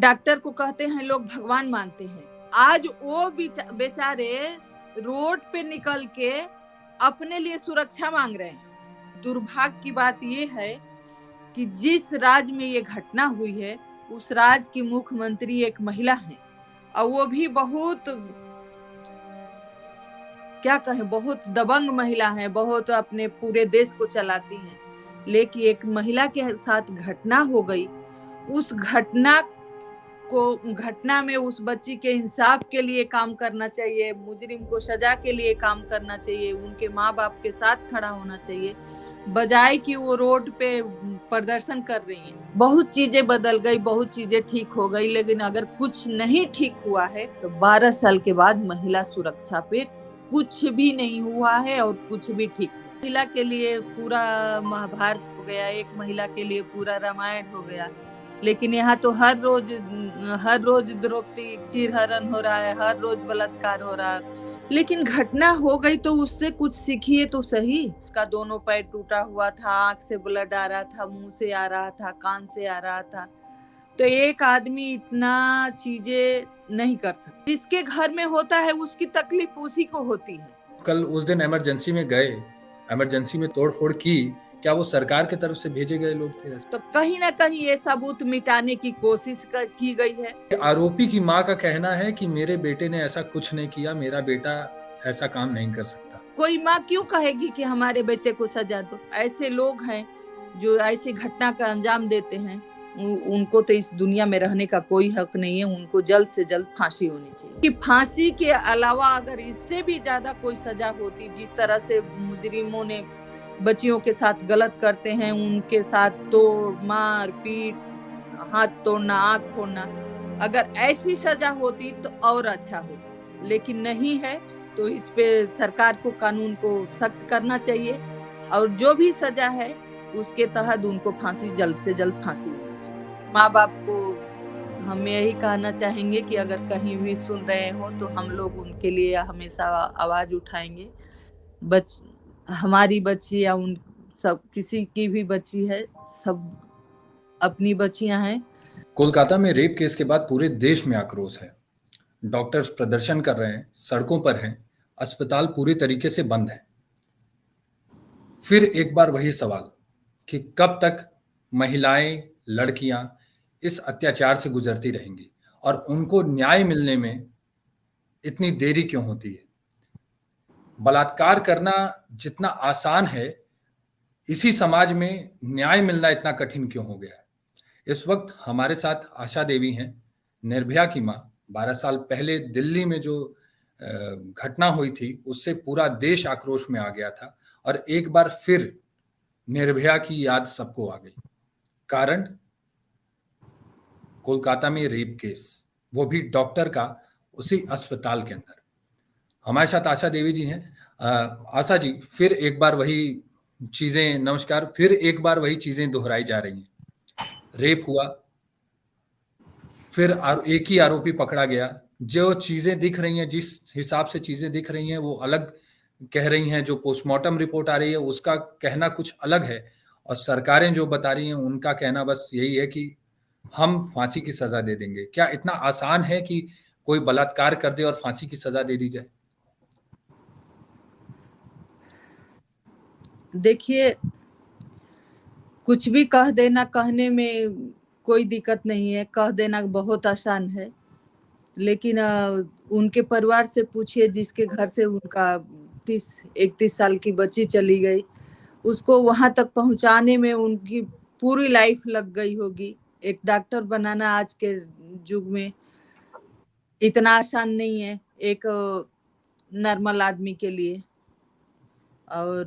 Doctor को कहते हैं लोग भगवान मानते हैं। आज वो बेचारे रोड पे निकल के अपने लिए सुरक्षा मांग रहे हैं। दुर्भाग्य की बात ये है कि जिस राज्य में ये घटना हुई है उस राज्य की मुख्यमंत्री एक महिला है और वो भी बहुत, क्या कहें, बहुत दबंग महिला है, बहुत अपने पूरे देश को चलाती हैं। लेकिन एक महिला के साथ घटना हो गई, उस घटना में उस बच्ची के इंसाफ के लिए काम करना चाहिए, मुजरिम को सजा के लिए काम करना चाहिए, उनके माँ बाप के साथ खड़ा होना चाहिए, बजाय कि वो रोड पे प्रदर्शन कर रही हैं। बहुत चीजें बदल गई, बहुत चीजें ठीक हो गई, लेकिन अगर कुछ नहीं ठीक हुआ है तो 12 साल के बाद महिला सुरक्षा पे कुछ भी नहीं हुआ है और कुछ भी ठीक नहीं। महिला के लिए पूरा महाभारत हो गया, एक महिला के लिए पूरा रामायण हो गया, लेकिन यहाँ तो हर रोज द्रौपदी चीरहरण हो रहा है, हर रोज बलात्कार हो रहा है। लेकिन घटना हो गई तो उससे कुछ सीखिए तो सही। उसका दोनों पैर टूटा हुआ था, आंख से ब्लड आ रहा था, मुंह से आ रहा था, कान से आ रहा था। तो एक आदमी इतना चीजें नहीं कर सकता। जिसके घर में होता है उसकी तकलीफ उसी को होती है। कल उस दिन इमरजेंसी में गए, इमरजेंसी में तोड़फोड़ की, क्या वो सरकार की तरफ से भेजे गए लोग थे? तो कहीं ना कहीं ये सबूत मिटाने की कोशिश की गई है। आरोपी की मां का कहना है कि मेरे बेटे ने ऐसा कुछ नहीं किया, मेरा बेटा ऐसा काम नहीं कर सकता। कोई माँ क्यों कहेगी कि हमारे बेटे को सजा दो? ऐसे लोग हैं जो ऐसी घटना का अंजाम देते हैं, उनको तो इस दुनिया में रहने का कोई हक नहीं है। उनको जल्द से जल्द फांसी होनी चाहिए। कि फांसी के अलावा अगर इससे भी ज्यादा कोई सजा होती, जिस तरह से मुजरिमों ने बच्चियों के साथ गलत करते हैं, उनके साथ तोड़ मार पीट, हाथ तोड़ना, आंख फोड़ना, अगर ऐसी सजा होती तो और अच्छा हो, लेकिन नहीं है। तो इस पे सरकार को कानून को सख्त करना चाहिए और जो भी सजा है उसके तहत उनको फांसी, जल्द से जल्द फांसी होनी चाहिए। माँ बाप को हम यही कहना चाहेंगे कि अगर कहीं भी सुन रहे हो तो हम लोग उनके लिए हमेशा आवाज उठाएंगे। हमारी बच्ची या उन सब, किसी की भी बच्ची है, सब अपनी बच्चियां हैं। कोलकाता में रेप केस के बाद पूरे देश में आक्रोश है। डॉक्टर्स प्रदर्शन कर रहे हैं, सड़कों पर हैं, अस्पताल पूरी तरीके से बंद है। फिर एक बार वही सवाल कि कब तक महिलाएं, लड़कियां इस अत्याचार से गुजरती रहेंगी और उनको न्याय मिलने में इतनी देरी क्यों होती है? बलात्कार करना जितना आसान है, इसी समाज में न्याय मिलना इतना कठिन क्यों हो गया है? इस वक्त हमारे साथ आशा देवी हैं, निर्भया की मां। 12 साल पहले दिल्ली में जो घटना हुई थी उससे पूरा देश आक्रोश में आ गया था और एक बार फिर निर्भया की याद सबको आ गई। कारण कोलकाता में रेप केस, वो भी डॉक्टर का, उसी अस्पताल के अंदर। हमारे साथ आशा देवी जी हैं। आशा जी, फिर एक बार वही चीजें, नमस्कार, फिर एक बार वही चीजें दोहराई जा रही हैं। रेप हुआ, फिर एक ही आरोपी पकड़ा गया। जो चीजें दिख रही हैं, जिस हिसाब से चीजें दिख रही हैं, वो अलग कह रही हैं। जो पोस्टमार्टम रिपोर्ट आ रही है उसका कहना कुछ अलग है और सरकारें जो बता रही हैं उनका कहना बस यही है कि हम फांसी की सजा दे देंगे। क्या इतना आसान है कि कोई बलात्कार कर दे और फांसी की सजा दे दी जाए? देखिए, कुछ भी कह देना, कहने में कोई दिक्कत नहीं है, कह देना बहुत आसान है। लेकिन उनके परिवार से पूछिए जिसके घर से उनका 31 साल की बच्ची चली गई, उसको वहां तक पहुंचाने में उनकी पूरी लाइफ लग गई होगी। एक डॉक्टर बनाना आज के युग में इतना आसान नहीं है एक नॉर्मल आदमी के लिए। और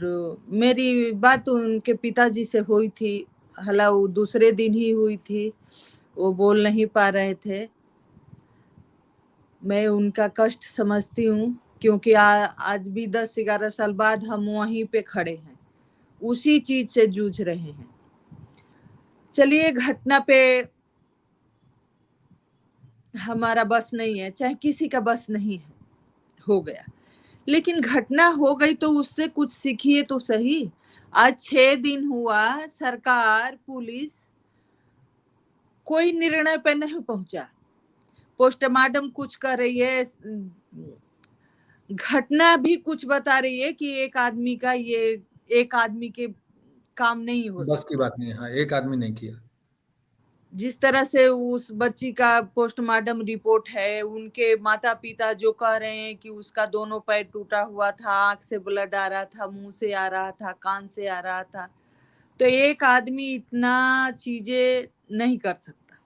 मेरी बात उनके पिताजी से हुई थी, हालांकि वो दूसरे दिन ही हुई थी, वो बोल नहीं पा रहे थे। मैं उनका कष्ट समझती हूँ क्योंकि आज भी 10-11 साल बाद हम वहीं पे खड़े हैं, उसी चीज से जूझ रहे हैं। चलिए, घटना पे हमारा बस नहीं है, चाहे किसी का बस नहीं है, हो गया। लेकिन घटना हो गई तो उससे कुछ सीखिए तो सही। आज 6 दिन हुआ, सरकार, पुलिस कोई निर्णय पे नहीं पहुंचा। पोस्टमार्टम कुछ कर रही है, घटना भी कुछ बता रही है कि एक आदमी के काम नहीं हो बस की सकता। बात नहीं है, हाँ, एक आदमी नहीं किया। जिस तरह से उस बच्ची का पोस्टमार्टम रिपोर्ट है, उनके माता पिता जो कह रहे हैं कि उसका दोनों पैर टूटा हुआ था, आंख से ब्लड आ रहा था, मुंह से आ रहा था, कान से आ रहा था, तो एक आदमी इतना चीजें नहीं कर सकता।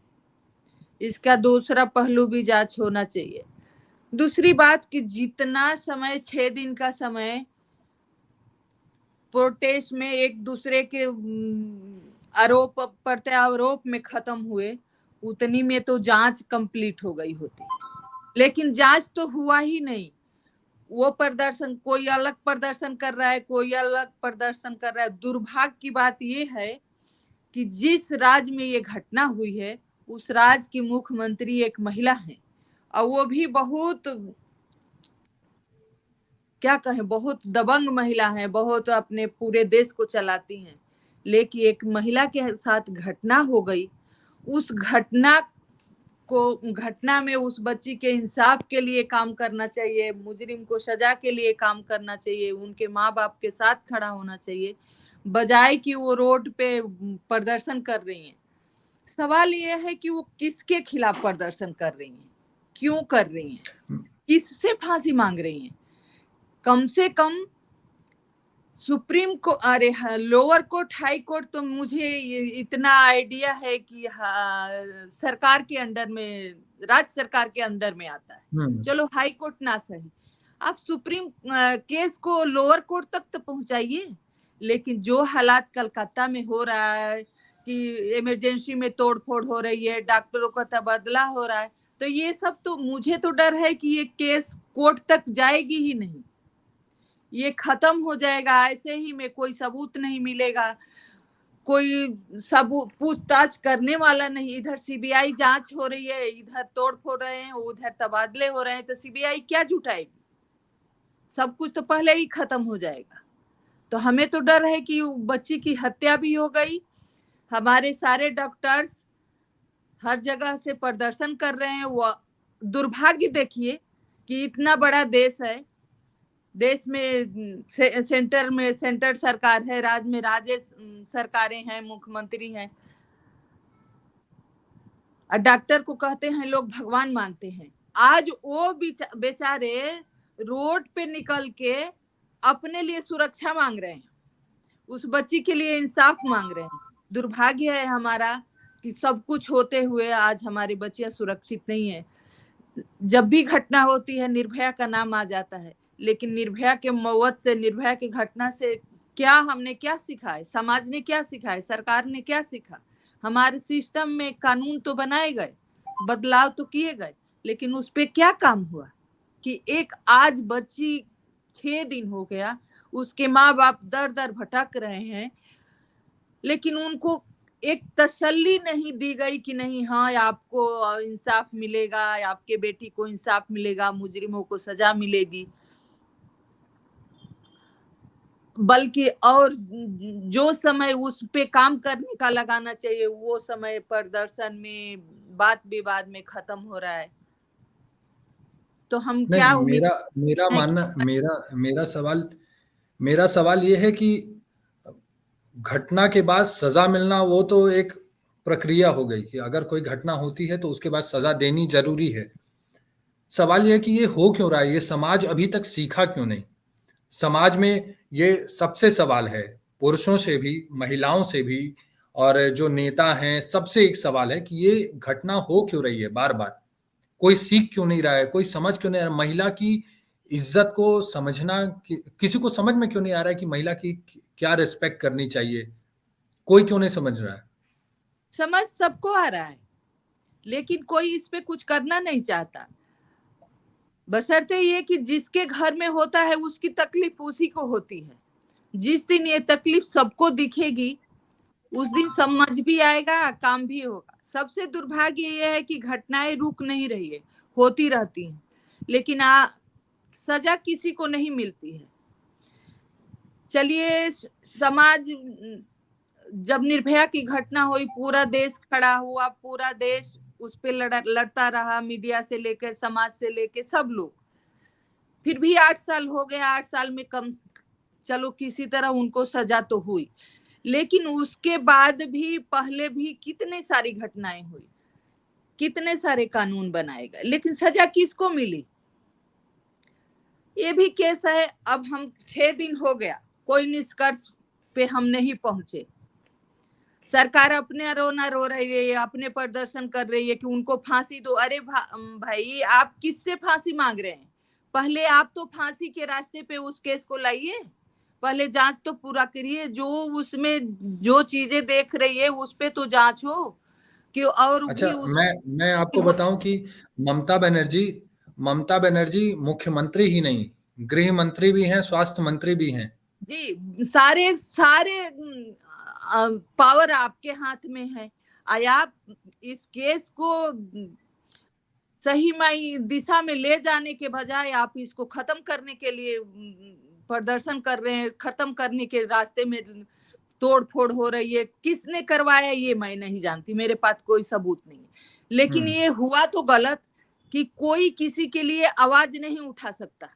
इसका दूसरा पहलू भी जांच होना चाहिए। दूसरी बात कि जितना समय 6 दिन का समय प्रोटेस्ट में एक दूसरे के आरोप प्रत्यारोप में खत्म हुए, उतनी में तो जांच कंप्लीट हो गई होती। लेकिन जांच तो हुआ ही नहीं। वो प्रदर्शन, कोई अलग प्रदर्शन कर रहा है, कोई अलग प्रदर्शन कर रहा है। दुर्भाग्य की बात ये है कि जिस राज्य में ये घटना हुई है, उस राज्य की मुख्यमंत्री एक महिला है, और वो भी बहुत, क्या कहें, बहुत दबंग महिला है, बहुत अपने पूरे देश को चलाती हैं। लेकिन एक महिला के साथ घटना हो गई, उस घटना में उस बच्ची के इंसाफ के लिए काम करना चाहिए, मुजरिम को सजा के लिए काम करना चाहिए, उनके माँ बाप के साथ खड़ा होना चाहिए, बजाय कि वो रोड पे प्रदर्शन कर रही हैं। सवाल यह है कि वो किसके खिलाफ प्रदर्शन कर रही हैं, क्यों कर रही हैं, किससे फांसी मांग रही हैं। कम से कम सुप्रीम को, अरे हाँ, लोअर कोर्ट, हाई कोर्ट तो मुझे इतना आइडिया है कि सरकार के अंडर में, राज्य सरकार के अंडर में आता है। चलो हाई कोर्ट ना सही, आप सुप्रीम केस को लोअर कोर्ट तक तो पहुंचाइए। लेकिन जो हालात कलकत्ता में हो रहा है कि इमरजेंसी में तोड़फोड़ हो रही है, डॉक्टरों का तबादला हो रहा है, तो ये सब तो मुझे तो डर है कि ये केस कोर्ट तक जाएगी ही नहीं, ये खत्म हो जाएगा ऐसे ही में, कोई सबूत नहीं मिलेगा, कोई सबूत पूछताछ करने वाला नहीं। इधर सीबीआई जांच हो रही है, इधर तोड़ फोड़ रहे हैं, उधर तबादले हो रहे हैं, तो सीबीआई क्या जुटाएगी? सब कुछ तो पहले ही खत्म हो जाएगा। तो हमें तो डर है कि बच्ची की हत्या भी हो गई। हमारे सारे डॉक्टर्स हर जगह से प्रदर्शन कर रहे हैं। वो दुर्भाग्य देखिए कि इतना बड़ा देश है, देश में सेंटर सरकार है, राज्य में राज्य सरकारें हैं, मुख्यमंत्री हैं, और डॉक्टर को कहते हैं लोग भगवान मानते हैं। आज वो बेचारे रोड पे निकल के अपने लिए सुरक्षा मांग रहे हैं, उस बच्ची के लिए इंसाफ मांग रहे हैं। दुर्भाग्य है हमारा कि सब कुछ होते हुए आज हमारी बच्चियां सुरक्षित नहीं है। जब भी घटना होती है निर्भया का नाम आ जाता है, लेकिन निर्भया के मौत से, निर्भया की घटना से हमने क्या सीखा है, समाज ने क्या सीखा है, सरकार ने क्या सीखा? हमारे सिस्टम में कानून तो बनाए गए, बदलाव तो किए गए, लेकिन उस पे क्या काम हुआ कि एक आज बच्ची 6 दिन हो गया, उसके माँ बाप दर दर भटक रहे हैं, लेकिन उनको एक तसल्ली नहीं दी गई कि नहीं, हाँ आपको इंसाफ मिलेगा, आपके बेटी को इंसाफ मिलेगा, मुजरिमों को सजा मिलेगी। बल्कि और जो समय उस पे काम करने का लगाना चाहिए, वो समय प्रदर्शन में, बात विवाद में खत्म हो रहा है। तो हम नहीं, क्या उम्मीद मेरा मेरा है कि मानना, मेरा सवाल ये है कि घटना के बाद सजा मिलना वो तो एक प्रक्रिया हो गई कि अगर कोई घटना होती है तो उसके बाद सजा देनी जरूरी है। सवाल ये है कि ये हो क्यों रहा है, ये समाज अभी तक सीखा क्यों नहीं? समाज में ये सबसे सवाल है, पुरुषों से भी, महिलाओं से भी, और जो नेता हैं सबसे एक सवाल है कि ये घटना हो क्यों रही है बार बार? कोई सीख क्यों नहीं रहा है, कोई समझ क्यों नहीं रहा? महिला की इज्जत को समझना किसी को समझ में क्यों नहीं आ रहा है कि महिला की क्या रिस्पेक्ट करनी चाहिए? कोई क्यों नहीं समझ रहा है? समझ सबको आ रहा है, लेकिन कोई इस पे कुछ करना नहीं चाहता। बशर्ते ये कि जिसके घर में होता है उसकी तकलीफ उसी को होती है। जिस दिन ये तकलीफ सबको दिखेगी, उस दिन समझ भी आएगा, काम भी होगा। सबसे दुर्भाग्य ये है कि घटनाएं रुक नहीं रही है, होती रहती हैं, लेकिन सजा किसी को नहीं मिलती है। चलिए, समाज जब निर्भया की घटना हुई पूरा देश खड़ा हुआ, पूरा देश उस पे लड़ता रहा, मीडिया से लेकर समाज से लेकर सब लोग। फिर भी 8 साल हो गए, 8 साल में कम चलो किसी तरह उनको सजा तो हुई, लेकिन उसके बाद भी पहले भी कितने सारी घटनाएं हुई, कितने सारे कानून बनाए गए, लेकिन सजा किसको मिली? ये भी केस है। अब हम 6 दिन हो गया, कोई निष्कर्ष पे हम नहीं पहुंचे। सरकार अपने रोना रो रही है, अपने प्रदर्शन कर रही है कि उनको फांसी दो। अरे भाई, आप किससे फांसी मांग रहे हैं? पहले आप तो फांसी के रास्ते पे उस केस को लाइए, पहले जांच तो पूरा करिए, जो उसमें जो चीजें देख रही है उस पे तो जांच हो कि और अच्छा, भी उस मैं आपको बताऊं कि ममता बनर्जी ममता बनर्जी मुख्यमंत्री ही नहीं, गृह मंत्री भी हैं, स्वास्थ्य मंत्री भी हैं। जी, सारे सारे पावर आपके हाथ में है। आप इस केस को सही दिशा में ले जाने के बजाय आप इसको खत्म करने के लिए प्रदर्शन कर रहे हैं, खत्म करने के रास्ते में तोड़ फोड़ हो रही है। किसने करवाया ये मैं नहीं जानती, मेरे पास कोई सबूत नहीं है, लेकिन ये हुआ तो गलत कि कोई किसी के लिए आवाज नहीं उठा सकता।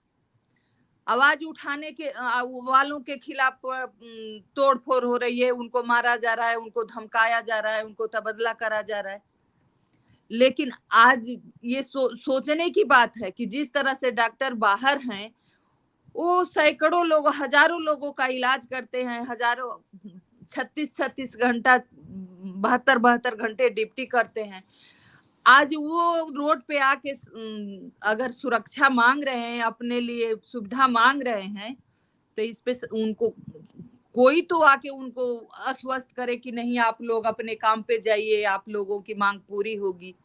आवाज उठाने के वालों के खिलाफ तोड़ फोड़ हो रही है, उनको मारा जा रहा है, उनको धमकाया जा रहा है, उनको तबादला करा जा रहा है। लेकिन आज ये सोचने की बात है कि जिस तरह से डॉक्टर बाहर हैं, वो सैकड़ों लोग, हजारों लोगों का इलाज करते हैं, हजारों 36 घंटा 72 घंटे ड्यूटी करते हैं। आज वो रोड पे आके अगर सुरक्षा मांग रहे हैं, अपने लिए सुविधा मांग रहे हैं, तो इस पे उनको कोई तो आके उनको आश्वस्त करे कि नहीं, आप लोग अपने काम पे जाइए, आप लोगों की मांग पूरी होगी।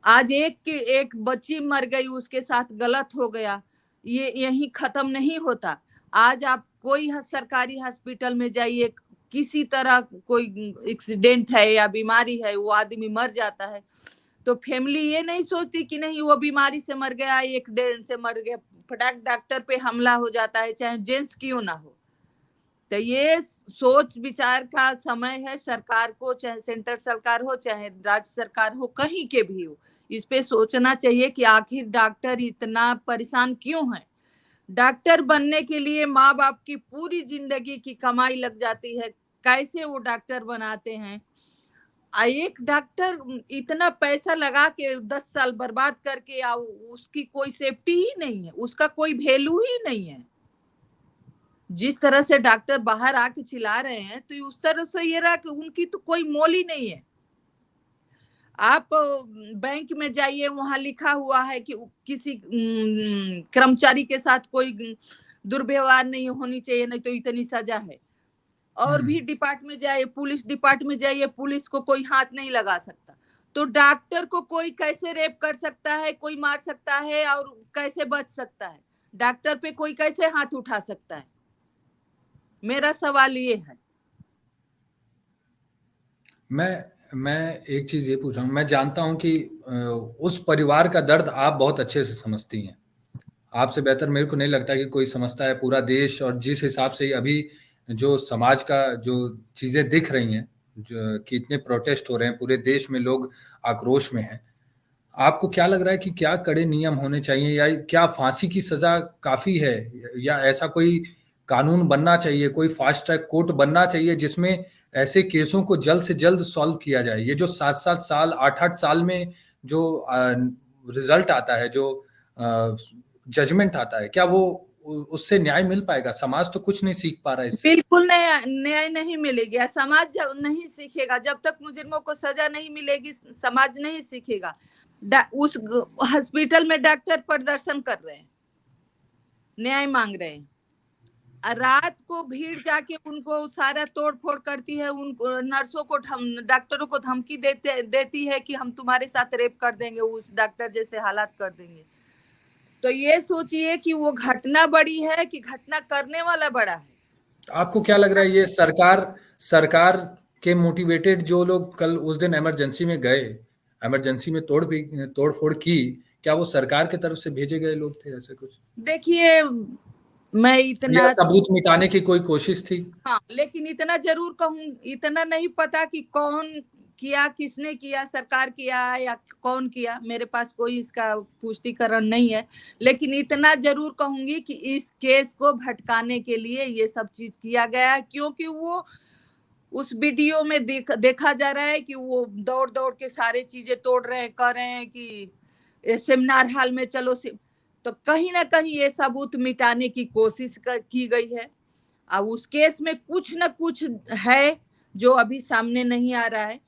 आज एक बच्ची मर गई, उसके साथ गलत हो गया, ये यहीं खत्म नहीं होता। आज आप कोई सरकारी हॉस्पिटल में जाइए, किसी तरह कोई एक्सीडेंट है या बीमारी है, वो आदमी मर जाता है, तो फैमिली ये नहीं सोचती कि नहीं वो बीमारी से मर गया, एक्सीडेंट से मर गया, फटाक डॉक्टर पे हमला हो जाता है, चाहे जेंट्स क्यों ना हो। तो ये सोच विचार का समय है सरकार को, चाहे सेंटर सरकार हो, चाहे राज्य सरकार हो, कहीं के भी हो, इस पे सोचना चाहिए कि आखिर डॉक्टर इतना परेशान क्यों है। डॉक्टर बनने के लिए माँ बाप की पूरी जिंदगी की कमाई लग जाती है, कैसे वो डॉक्टर बनाते हैं। एक डॉक्टर इतना पैसा लगा के 10 साल बर्बाद करके उसकी कोई सेफ्टी ही नहीं है, उसका कोई वैल्यू ही नहीं है। जिस तरह से डॉक्टर बाहर आके चिल्ला रहे हैं, तो उस तरह से ये रहा कि उनकी तो कोई मोल ही नहीं है। आप बैंक में जाइए, वहां लिखा हुआ है कि किसी कर्मचारी के साथ कोई दुर्व्यवहार नहीं होनी चाहिए, नहीं तो इतनी सजा है। और भी डिपार्टमेंट में जाइए, पुलिस डिपार्टमेंट में जाइए, पुलिस को कोई हाथ नहीं लगा सकता। तो डॉक्टर को कोई कैसे रेप कर सकता है, कोई मार सकता है और कैसे बच सकता है? डॉक्टर पे कोई कैसे हाथ उठा सकता है? मेरा सवाल ये है। मैं एक चीज ये पूछ रहा हूँ, मैं जानता हूँ कि उस परिवार का दर्द आप बहुत अच्छे से समझती हैं। आपसे बेहतर मेरे को नहीं लगता कि कोई समझता है। पूरा देश, और जिस हिसाब से अभी जो समाज का जो चीजें दिख रही हैं, जो कि इतने प्रोटेस्ट हो रहे हैं, पूरे देश में लोग आक्रोश में हैं, आपको क्या लग रहा है कि क्या कड़े नियम होने चाहिए, या क्या फांसी की सजा काफी है, या ऐसा कोई कानून बनना चाहिए, कोई फास्ट ट्रैक कोर्ट बनना चाहिए जिसमें ऐसे केसों को जल्द से जल्द सॉल्व किया जाए? ये जो 7-7 साल 8-8 साल में जो रिजल्ट आता है, जो जजमेंट आता है, क्या वो उससे न्याय मिल पाएगा? समाज तो कुछ नहीं सीख पा रहा है इससे। बिल्कुल न्याय नहीं मिलेगा। समाज जब नहीं सीखेगा, जब तक मुजरिमों को सजा नहीं मिलेगी, समाज नहीं सीखेगा। उस हॉस्पिटल में डॉक्टर प्रदर्शन कर रहे हैं, न्याय मांग रहे हैं, रात को भीड़ जाके उनको सारा तोड़ फोड़ करती है, उनको नर्सों को डॉक्टरों को धमकी देती है कि हम तुम्हारे साथ रेप कर देंगे, उस डॉक्टर जैसे हालात कर देंगे। तो ये सोचिए कि वो घटना बड़ी है कि घटना करने वाला बड़ा है। आपको क्या लग रहा है, ये सरकार के मोटिवेटेड जो लोग कल उस दिन इमरजेंसी में गए, इमरजेंसी में तोड़ फोड़ की, क्या वो सरकार की तरफ से भेजे गए लोग थे, ऐसे कुछ? देखिए, मैं या इतना, सबूत मिटाने की कोई कोशिश थी? हाँ, लेकिन इतना जरूर कहूँ, इतना नहीं पता कि कौन किया, किसने किया, सरकार किया या कौन किया, मेरे पास कोई इसका पुष्टिकरण नहीं है। लेकिन इतना जरूर कहूंगी कि इस केस को भटकाने के लिए ये सब चीज किया गया है, क्योंकि वो उस वीडियो में देखा जा रहा है कि वो दौड़ दौड़ के सारे चीजें तोड़ रहे हैं, कर रहे हैं कि सेमिनार हॉल में चलो तो कहीं ना कहीं ये सबूत मिटाने की कोशिश की गई है। अब उस केस में कुछ न कुछ है जो अभी सामने नहीं आ रहा है,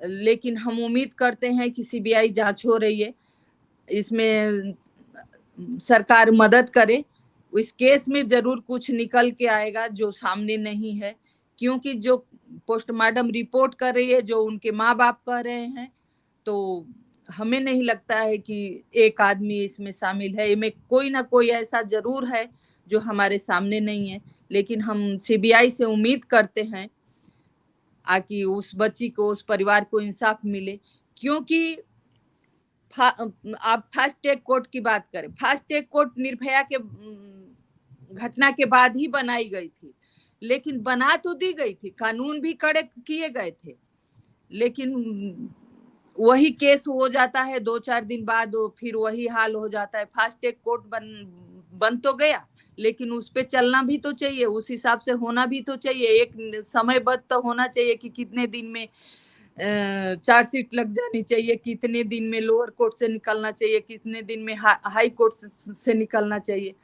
लेकिन हम उम्मीद करते हैं कि सीबीआई जांच हो रही है, इसमें सरकार मदद करे। इस केस में जरूर कुछ निकल के आएगा जो सामने नहीं है, क्योंकि जो पोस्टमार्टम रिपोर्ट कर रही है, जो उनके माँ बाप कह रहे हैं, तो हमें नहीं लगता है कि एक आदमी इसमें शामिल है। इनमें कोई ना कोई ऐसा जरूर है जो हमारे सामने नहीं है, लेकिन हम सीबीआई से उम्मीद करते हैं कि उस बच्ची को, उस परिवार को इंसाफ मिले। क्योंकि आप फास्ट ट्रैक कोर्ट की बात करें, फास्ट ट्रैक कोर्ट निर्भया के घटना के बाद ही बनाई गई थी, लेकिन बना तो दी गई थी, कानून भी कड़े किए गए थे, लेकिन वही केस हो जाता है 2-4 दिन बाद, फिर वही हाल हो जाता है। फास्ट ट्रैक कोर्ट बन तो गया, लेकिन उस पे चलना भी तो चाहिए, उस हिसाब से होना भी तो चाहिए, एक समयबद्ध तो होना चाहिए कि कितने दिन में चार्जशीट लग जानी चाहिए, कितने दिन में लोअर कोर्ट से निकलना चाहिए, कितने दिन में हाई कोर्ट से निकलना चाहिए।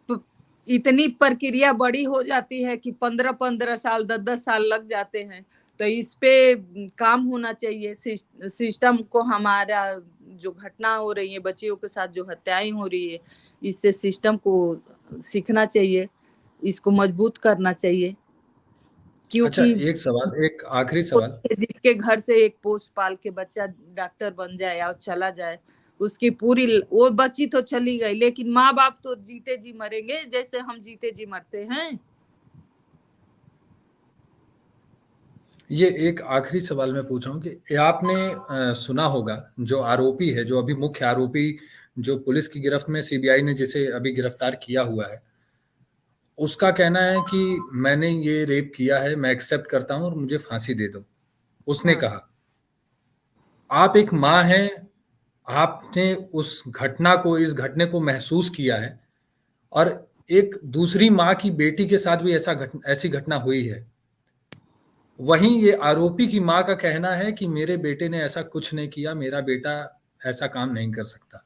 तो इतनी प्रक्रिया बड़ी हो जाती है कि 15-15 साल, 10-10 साल लग जाते हैं। तो इस पे काम होना चाहिए, सिस्टम को। हमारा जो घटना हो रही है, बच्चियों के साथ जो हत्याएं हो रही है, इससे सिस्टम को सीखना चाहिए, इसको मजबूत करना चाहिए। अच्छा, क्योंकि एक सवाल, एक आखिरी सवाल। जिसके घर से एक पोस्ट पाल के बच्चा डॉक्टर बन जाए और चला जाए, उसकी पूरी, वो बच्ची तो चली गई, लेकिन माँ बाप तो जीते जी मरेंगे, जैसे हम जीते जी मरते हैं। ये एक आखिरी सवाल मैं पूछ रहा हूँ कि आपने सुना होगा, जो आरोपी है, जो अभी मुख्य आरोपी, जो पुलिस की गिरफ्त में सीबीआई ने जिसे अभी गिरफ्तार किया हुआ है, उसका कहना है कि मैंने ये रेप किया है, मैं एक्सेप्ट करता हूँ और मुझे फांसी दे दो। उसने हाँ, कहा, आप एक माँ हैं, आपने उस घटना को, इस घटने को महसूस किया है, और एक दूसरी माँ की बेटी के साथ भी ऐसी घटना हुई है। वहीं ये आरोपी की माँ का कहना है कि मेरे बेटे ने ऐसा कुछ नहीं किया, मेरा बेटा ऐसा काम नहीं कर सकता।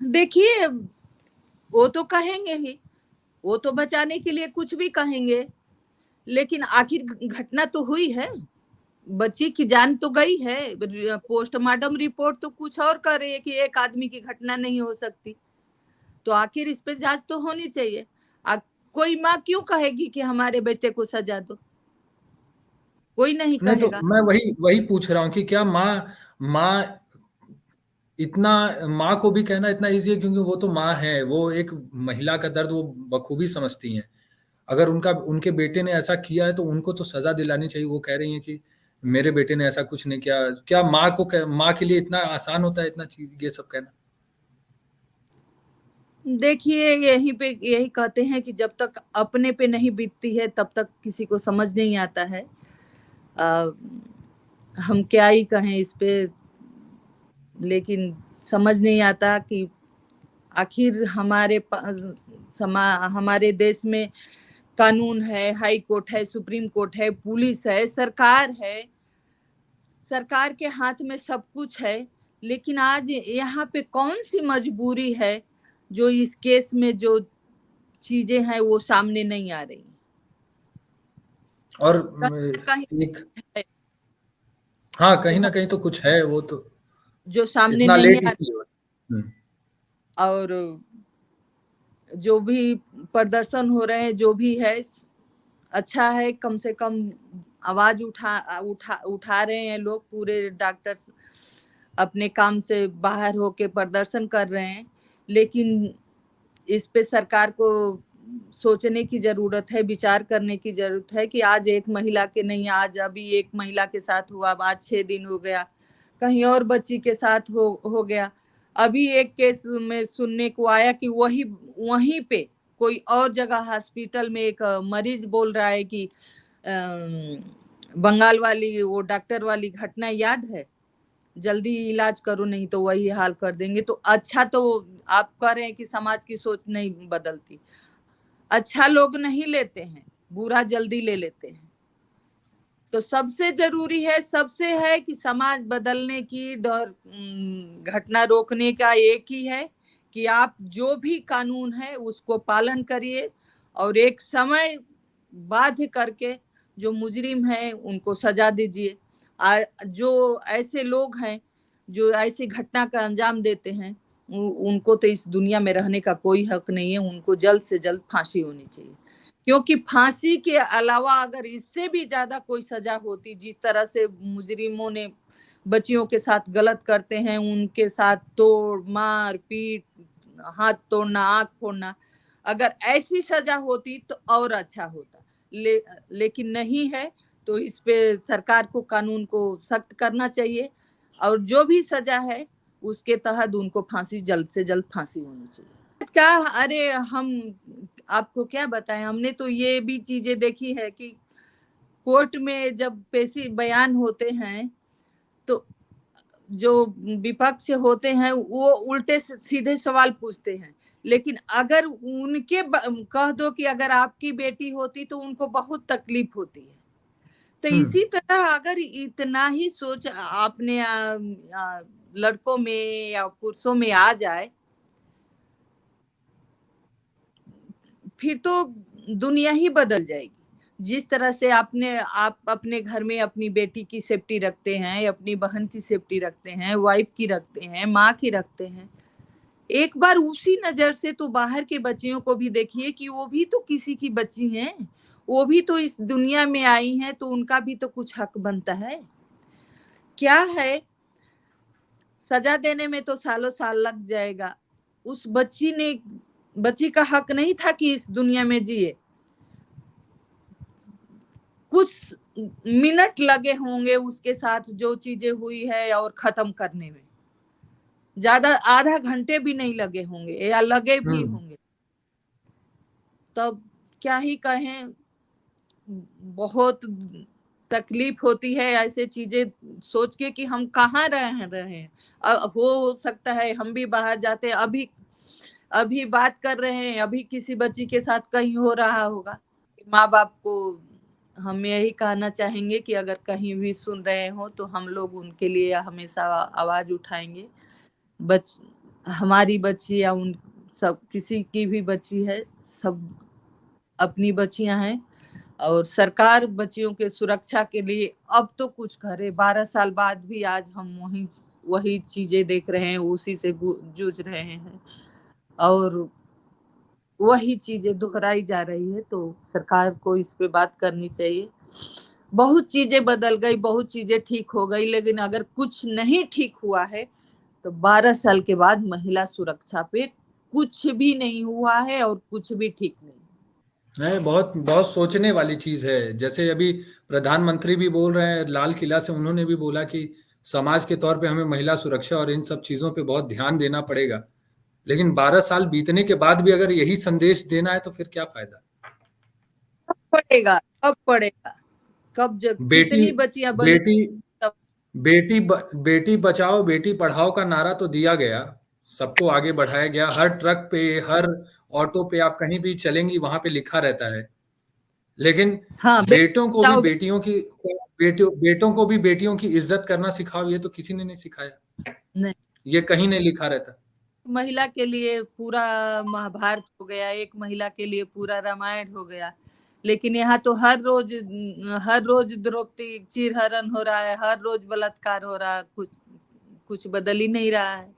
देखिए, वो तो कहेंगे ही, वो तो बचाने के लिए कुछ भी कहेंगे, लेकिन आखिर घटना तो हुई है, बच्ची की जान तो गई है। पोस्टमार्टम रिपोर्ट तो कुछ और कर रही है कि एक आदमी की घटना नहीं हो सकती, तो आखिर इस पे जांच तो होनी चाहिए। आ, कोई माँ क्यों कहेगी कि हमारे बेटे को सजा दो? कोई नहीं नहीं, तो कहेगा। मैं वही वही पूछ रहा हूँ कि क्या माँ इतना, माँ को भी कहना इतना ईज़ी है, क्योंकि वो तो माँ है, वो एक महिला का दर्द वो बखूबी समझती हैं। अगर उनके बेटे ने ऐसा किया है तो उनको तो सज़ा दिलानी चाहिए। वो कह रही हैं कि मेरे बेटे ने ऐसा कुछ नहीं किया। क्या माँ के लिए इतना आसान होता है इतना चीज़ ये सब कहना? देखिए, यहीं पे यही कहते हैं कि जब तक अपने पे नहीं बीतती है, तब तक किसी को समझ नहीं आता है। आ, हम क्या ही कहें इस पे, लेकिन समझ नहीं आता कि आखिर हमारे देश में कानून है, हाई कोर्ट है, सुप्रीम कोर्ट है, पुलिस है, सरकार है, सरकार के हाथ में सब कुछ है, लेकिन आज यहाँ पे कौन सी मजबूरी है जो इस केस में जो चीजें हैं वो सामने नहीं आ रही? और कहीं ना कहीं एक, है हाँ, जो कहीं न कहीं तो कुछ है, वो तो जो सामने इतना नहीं लेट आ इसलिए हुआ। हुँ। और जो भी प्रदर्शन हो रहे हैं, जो भी है, अच्छा है, कम से कम आवाज उठा रहे हैं लोग, पूरे डॉक्टर्स अपने काम से बाहर होके प्रदर्शन कर रहे हैं। लेकिन इस पे सरकार को सोचने की जरूरत है, विचार करने की जरूरत है कि आज एक महिला के नहीं, आज अभी एक महिला के साथ हुआ, आज 6 दिन हो गया, कहीं और बच्ची के साथ हो गया। अभी एक केस में सुनने को आया कि वहीं पे कोई और जगह हॉस्पिटल में एक मरीज बोल रहा है कि बंगाल वाली वो डॉक्टर वाली घटना याद है, जल्दी इलाज करो नहीं तो वही हाल कर देंगे। तो अच्छा, तो आप कह रहे हैं कि समाज की सोच नहीं बदलती। अच्छा लोग नहीं लेते हैं, बुरा जल्दी ले लेते हैं। तो सबसे जरूरी है, सबसे है कि समाज बदलने की घटना रोकने का एक ही है कि आप जो भी कानून है उसको पालन करिए और एक समय बाध्य करके जो मुजरिम है उनको सजा दीजिए। जो ऐसे लोग हैं जो ऐसी घटना का अंजाम देते हैं उनको तो इस दुनिया में रहने का कोई हक नहीं है, उनको जल्द से जल्द फांसी होनी चाहिए। क्योंकि फांसी के अलावा अगर इससे भी ज्यादा कोई सजा होती, जिस तरह से मुजरिमों ने बच्चियों के साथ गलत करते हैं, उनके साथ तोड़ मार पीट, हाथ तोड़ना, आंख फोड़ना, अगर ऐसी सजा होती तो और अच्छा होता। लेकिन नहीं है, तो इस पे सरकार को कानून को सख्त करना चाहिए और जो भी सजा है उसके तहत उनको फांसी, जल्द से जल्द फांसी होनी चाहिए। क्या, अरे हम आपको क्या बताएं, हमने तो ये भी चीजें देखी है कि कोर्ट में जब पेशी बयान होते हैं तो जो विपक्ष होते हैं वो उल्टे सीधे सवाल पूछते हैं, लेकिन अगर उनके कह दो कि अगर आपकी बेटी होती तो उनको बहुत तकलीफ होती है। तो इसी तरह अगर इतना ही सोच आपने लड़कों में या पुरुषों में आ जाए फिर तो दुनिया ही बदल जाएगी। जिस तरह से आप अपने घर में अपनी बेटी की सेफ्टी रखते हैं, अपनी बहन की सेफ्टी रखते हैं, वाइफ की रखते हैं, माँ की रखते हैं, एक बार उसी नजर से तो बाहर के बच्चियों को भी देखिए कि वो भी तो किसी की बच्ची हैं, वो भी तो इस दुनिया में आई हैं, तो उनका भी तो कुछ हक बनता है। क्या है, सजा देने में तो सालों साल लग जाएगा। उस बच्ची का हक नहीं था कि इस दुनिया में जिए। कुछ मिनट लगे होंगे उसके साथ जो चीजें हुई है और खत्म करने में, ज्यादा आधा घंटे भी नहीं लगे होंगे या लगे भी होंगे। तब क्या ही कहें, बहुत तकलीफ होती है ऐसे चीजें सोच के कि हम कहाँ रहे हैं। हो सकता है हम भी बाहर जाते, अभी अभी बात कर रहे हैं, अभी किसी बच्ची के साथ कहीं हो रहा होगा। माँ बाप को हम यही कहना चाहेंगे कि अगर कहीं भी सुन रहे हो तो हम लोग उनके लिए हमेशा आवाज उठाएंगे। हमारी बच्ची या उन सब किसी की भी बच्ची है, सब अपनी बच्चियां हैं और सरकार बच्चियों के सुरक्षा के लिए अब तो कुछ करे। 12 साल बाद भी आज हम वही चीजें देख रहे हैं, उसी से जूझ रहे हैं और वही चीजें दोहराई जा रही है। तो सरकार को इस पे बात करनी चाहिए। बहुत चीजें बदल गई, बहुत चीजें ठीक हो गई, लेकिन अगर कुछ नहीं ठीक हुआ है तो 12 साल के बाद महिला सुरक्षा पे कुछ भी नहीं हुआ है और कुछ भी ठीक नहीं। नहीं, बहुत बहुत सोचने वाली चीज है। जैसे अभी प्रधानमंत्री भी बोल रहे हैं, लाल किला से उन्होंने भी बोला कि समाज के तौर पे हमें महिला सुरक्षा और इन सब चीजों पे बहुत ध्यान देना पड़ेगा। लेकिन 12 साल बीतने के बाद भी अगर यही संदेश देना है तो फिर क्या फायदा। कब पड़ेगा, कब पड़ेगा, कब, जब बेटी कितनी बच्चियां बलि बेटी तब। बेटी बचाओ बेटी पढ़ाओ का नारा तो दिया गया, सबको आगे बढ़ाया गया। हर ट्रक पे, हर ऑटो पे आप कहीं भी चलेंगी वहां पे लिखा रहता है। लेकिन हाँ, बेटों को भी बचाओ बेटियों की बेटों को भी बेटियों की इज्जत करना सिखाओ, ये तो किसी ने नहीं सिखाया। नहीं, ये कहीं नहीं लिखा रहता। महिला के लिए पूरा महाभारत हो गया, एक महिला के लिए पूरा रामायण हो गया, लेकिन यहाँ तो हर रोज द्रौपदी चीरहरण हो रहा है, हर रोज बलात्कार हो रहा है, कुछ कुछ बदल ही नहीं रहा है।